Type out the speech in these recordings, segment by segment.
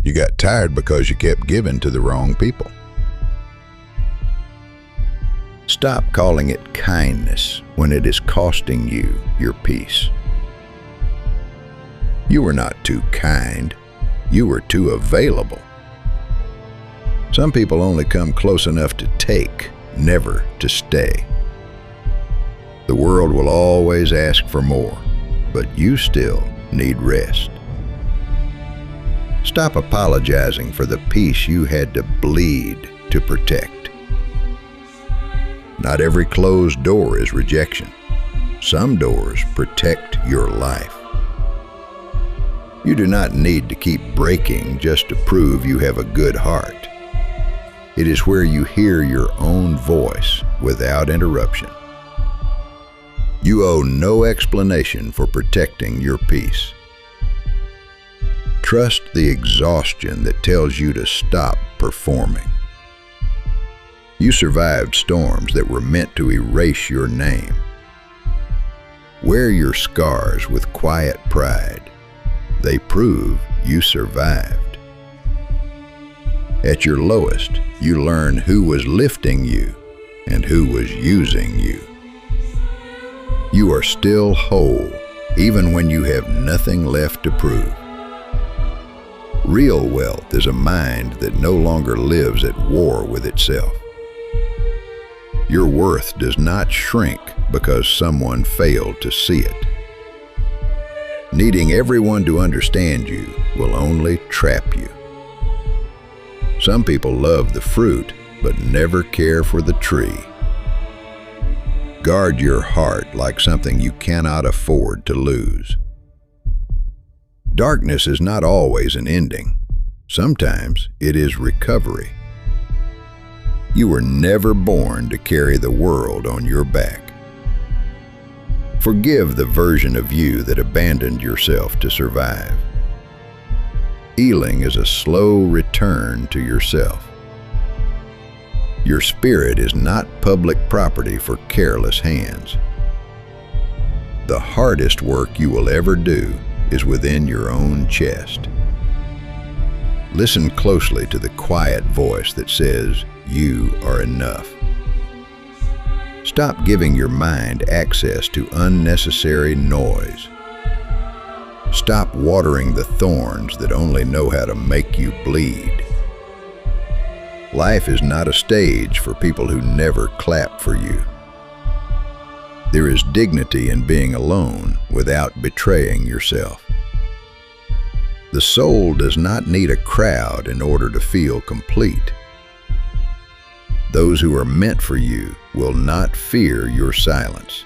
You got tired because you kept giving to the wrong people. Stop calling it kindness when it is costing you your peace. You were not too kind. You were too available. Some people only come close enough to take, never to stay. The world will always ask for more, but you still need rest. Stop apologizing for the peace you had to bleed to protect. Not every closed door is rejection. Some doors protect your life. You do not need to keep breaking just to prove you have a good heart. It is where you hear your own voice without interruption. You owe no explanation for protecting your peace. Trust the exhaustion that tells you to stop performing. You survived storms that were meant to erase your name. Wear your scars with quiet pride. They prove you survived. At your lowest, you learn who was lifting you and who was using you. You are still whole, even when you have nothing left to prove. Real wealth is a mind that no longer lives at war with itself. Your worth does not shrink because someone failed to see it. Needing everyone to understand you will only trap you. Some people love the fruit, but never care for the tree. Guard your heart like something you cannot afford to lose. Darkness is not always an ending. Sometimes it is recovery. You were never born to carry the world on your back. Forgive the version of you that abandoned yourself to survive. Healing is a slow return to yourself. Your spirit is not public property for careless hands. The hardest work you will ever do is within your own chest. Listen closely to the quiet voice that says, "You are enough." Stop giving your mind access to unnecessary noise. Stop watering the thorns that only know how to make you bleed. Life is not a stage for people who never clap for you. There is dignity in being alone without betraying yourself. The soul does not need a crowd in order to feel complete. Those who are meant for you will not fear your silence.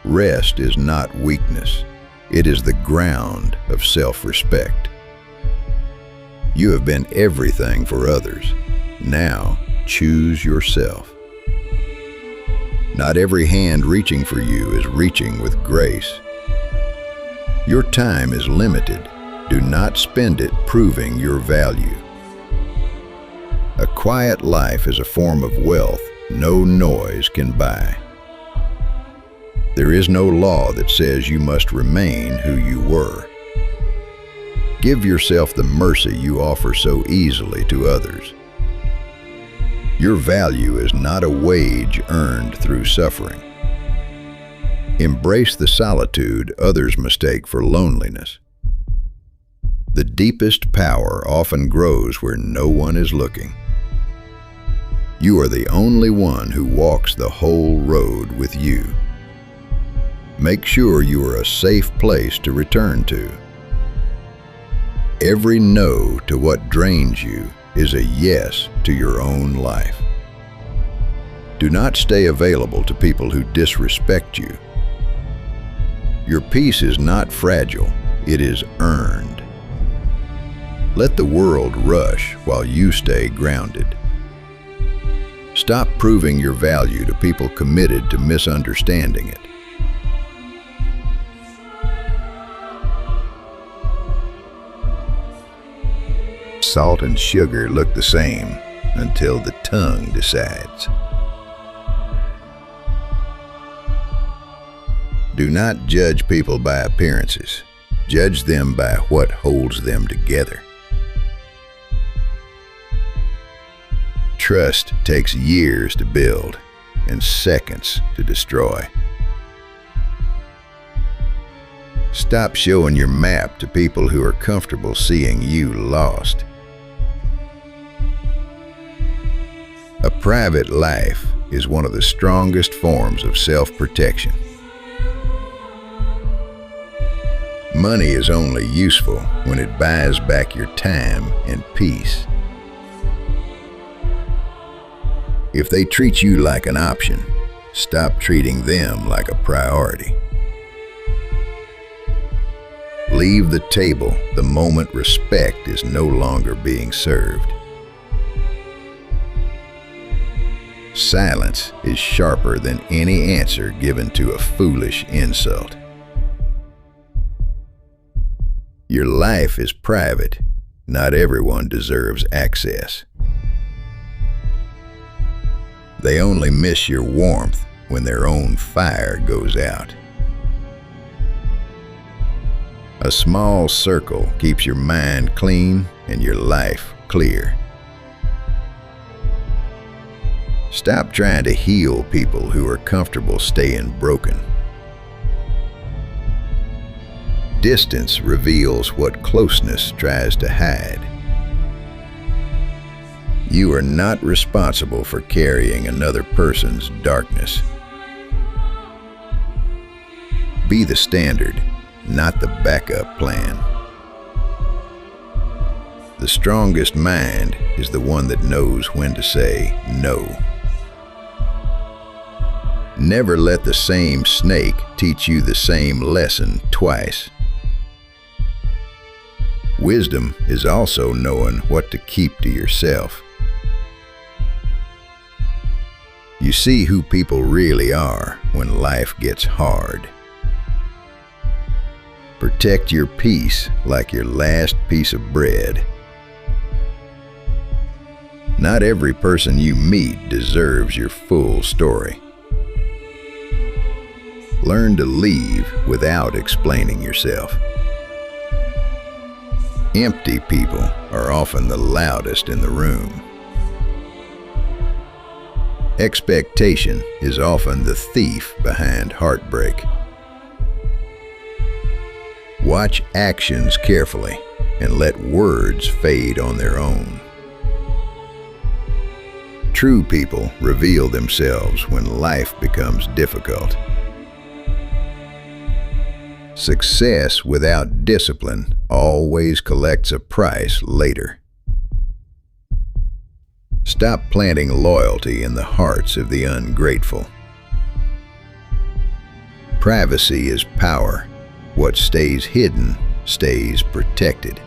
Rest is not weakness. It is the ground of self-respect. You have been everything for others. Now choose yourself. Not every hand reaching for you is reaching with grace. Your time is limited. Do not spend it proving your value. A quiet life is a form of wealth no noise can buy. There is no law that says you must remain who you were. Give yourself the mercy you offer so easily to others. Your value is not a wage earned through suffering. Embrace the solitude others mistake for loneliness. The deepest power often grows where no one is looking. You are the only one who walks the whole road with you. Make sure you are a safe place to return to. Every no to what drains you is a yes to your own life. Do not stay available to people who disrespect you. Your peace is not fragile, it is earned. Let the world rush while you stay grounded. Stop proving your value to people committed to misunderstanding it. Salt and sugar look the same until the tongue decides. Do not judge people by appearances. Judge them by what holds them together. Trust takes years to build and seconds to destroy. Stop showing your map to people who are comfortable seeing you lost. A private life is one of the strongest forms of self-protection. Money is only useful when it buys back your time and peace. If they treat you like an option, stop treating them like a priority. Leave the table the moment respect is no longer being served. Silence is sharper than any answer given to a foolish insult. Your life is private. Not everyone deserves access. They only miss your warmth when their own fire goes out. A small circle keeps your mind clean and your life clear. Stop trying to heal people who are comfortable staying broken. Distance reveals what closeness tries to hide. You are not responsible for carrying another person's darkness. Be the standard, not the backup plan. The strongest mind is the one that knows when to say no. Never let the same snake teach you the same lesson twice. Wisdom is also knowing what to keep to yourself. You see who people really are when life gets hard. Protect your peace like your last piece of bread. Not every person you meet deserves your full story. Learn to leave without explaining yourself. Empty people are often the loudest in the room. Expectation is often the thief behind heartbreak. Watch actions carefully and let words fade on their own. True people reveal themselves when life becomes difficult. Success without discipline always collects a price later. Stop planting loyalty in the hearts of the ungrateful. Privacy is power. What stays hidden stays protected.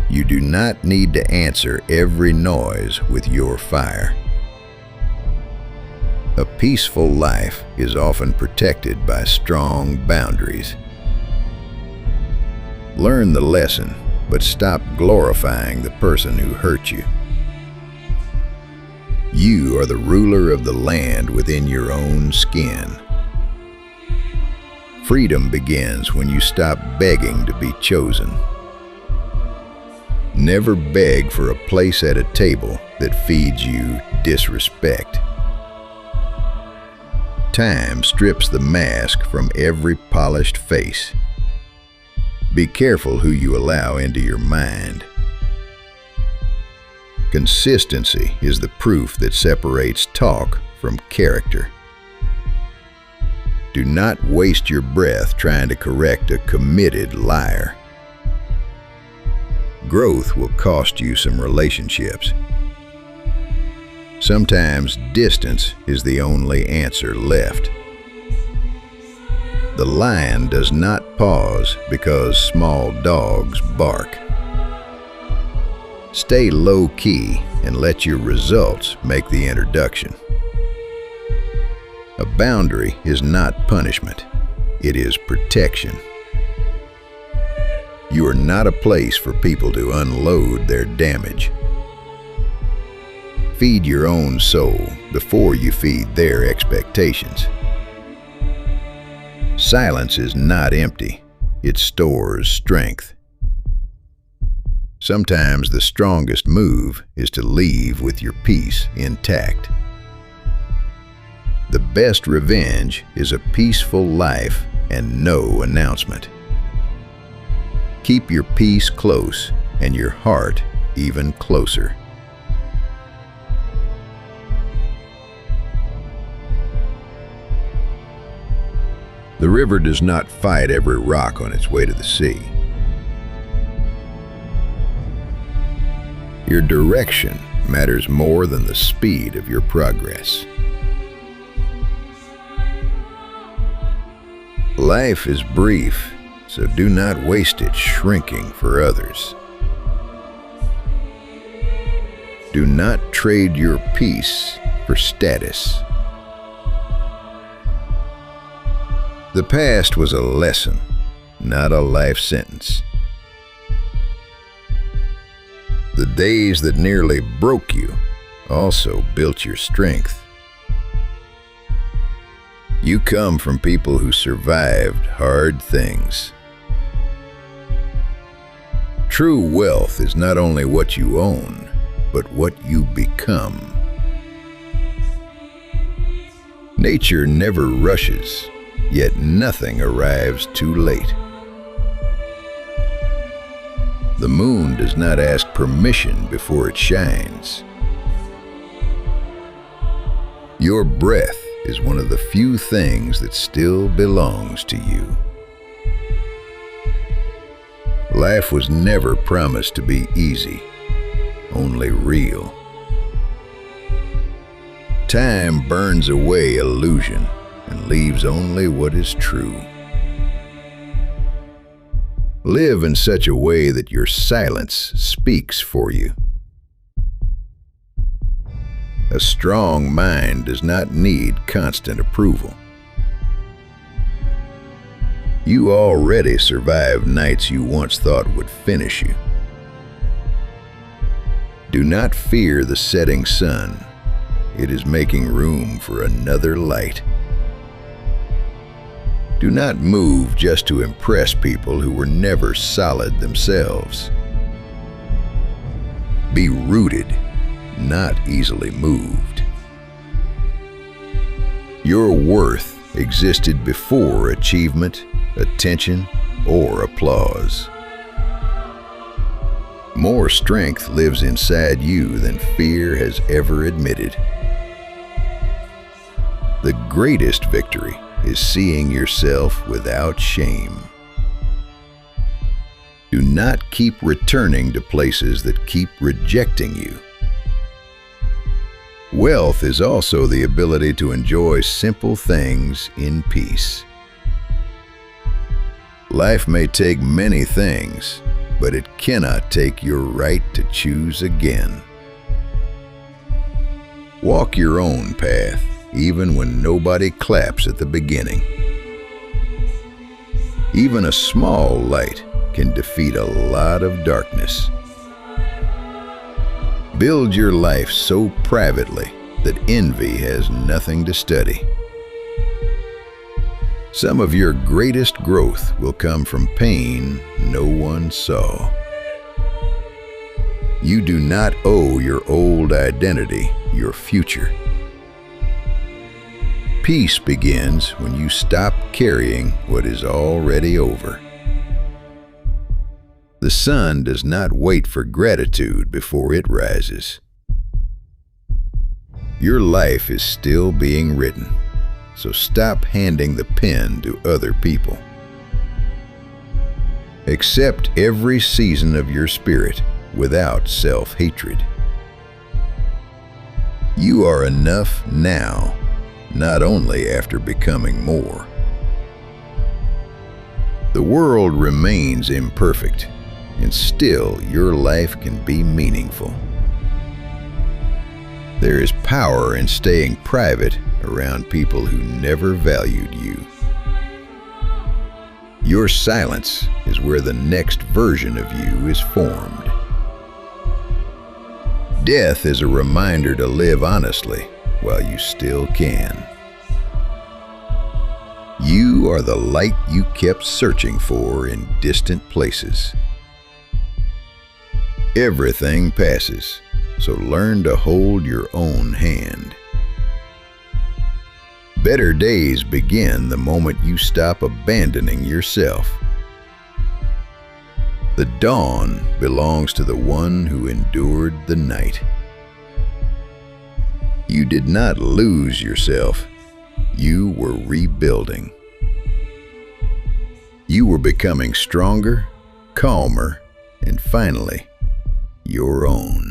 You do not need to answer every noise with your fire. A peaceful life is often protected by strong boundaries. Learn the lesson, but stop glorifying the person who hurt you. You are the ruler of the land within your own skin. Freedom begins when you stop begging to be chosen. Never beg for a place at a table that feeds you disrespect. Time strips the mask from every polished face. Be careful who you allow into your mind. Consistency is the proof that separates talk from character. Do not waste your breath trying to correct a committed liar. Growth will cost you some relationships. Sometimes distance is the only answer left. The lion does not pause because small dogs bark. Stay low-key and let your results make the introduction. A boundary is not punishment, it is protection. You are not a place for people to unload their damage. Feed your own soul before you feed their expectations. Silence is not empty, it stores strength. Sometimes the strongest move is to leave with your peace intact. The best revenge is a peaceful life and no announcement. Keep your peace close and your heart even closer. The river does not fight every rock on its way to the sea. Your direction matters more than the speed of your progress. Life is brief, so do not waste it shrinking for others. Do not trade your peace for status. The past was a lesson, not a life sentence. The days that nearly broke you also built your strength. You come from people who survived hard things. True wealth is not only what you own, but what you become. Nature never rushes, yet nothing arrives too late. The moon does not ask permission before it shines. Your breath is one of the few things that still belongs to you. Life was never promised to be easy, only real. Time burns away illusion and leaves only what is true. Live in such a way that your silence speaks for you. A strong mind does not need constant approval. You already survived nights you once thought would finish you. Do not fear the setting sun. It is making room for another light. Do not move just to impress people who were never solid themselves. Be rooted, not easily moved. Your worth existed before achievement, attention, or applause. More strength lives inside you than fear has ever admitted. The greatest victory is seeing yourself without shame. Do not keep returning to places that keep rejecting you. Wealth is also the ability to enjoy simple things in peace. Life may take many things, but it cannot take your right to choose again. Walk your own path, even when nobody claps at the beginning. Even a small light can defeat a lot of darkness. Build your life so privately that envy has nothing to study. Some of your greatest growth will come from pain no one saw. You do not owe your old identity your future. Peace begins when you stop carrying what is already over. The sun does not wait for gratitude before it rises. Your life is still being written, so stop handing the pen to other people. Accept every season of your spirit without self-hatred. You are enough now, not only after becoming more. The world remains imperfect, and still your life can be meaningful. There is power in staying private around people who never valued you. Your silence is where the next version of you is formed. Death is a reminder to live honestly while you still can. You You are the light you kept searching for in distant places. Everything passes, so learn to hold your own hand. Better days begin the moment you stop abandoning yourself. The dawn belongs to the one who endured the night. You did not lose yourself. You were rebuilding. You were becoming stronger, calmer, and finally, your own.